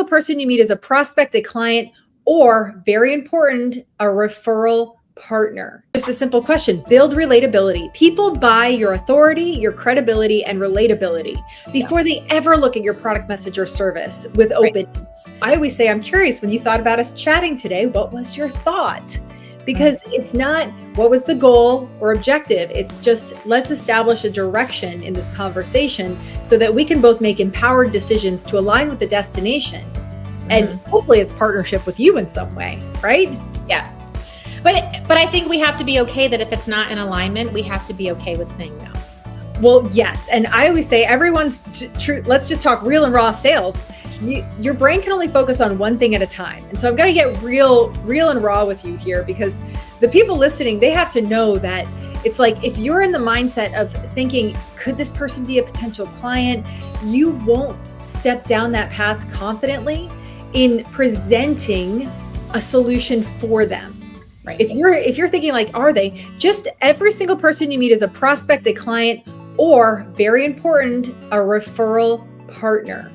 single person you meet is a prospect, a client, or very important, a referral partner. Just a simple question. Build relatability. People buy your authority, your credibility, and relatability before they ever look at your product, message, or service with openness. I always say, I'm curious, when you thought about us chatting today, what was your thought? Because it's not what was the goal or objective. It's just, let's establish a direction in this conversation so that we can both make empowered decisions to align with the destination. And hopefully it's partnership with you in some way, right? Yeah. But I think we have to be okay that if it's not in alignment, we have to be okay with saying no. Well, yes. And I always say everyone's true. Let's just talk real and raw sales. Your brain can only focus on one thing at a time. And so I've got to get real and raw with you here, because the people listening, they have to know that it's like, if you're in the mindset of thinking, could this person be a potential client? You won't step down that path confidently in presenting a solution for them. Right. If you're thinking like, are they? Just every single person you meet is a prospect, a client, or very important, a referral partner.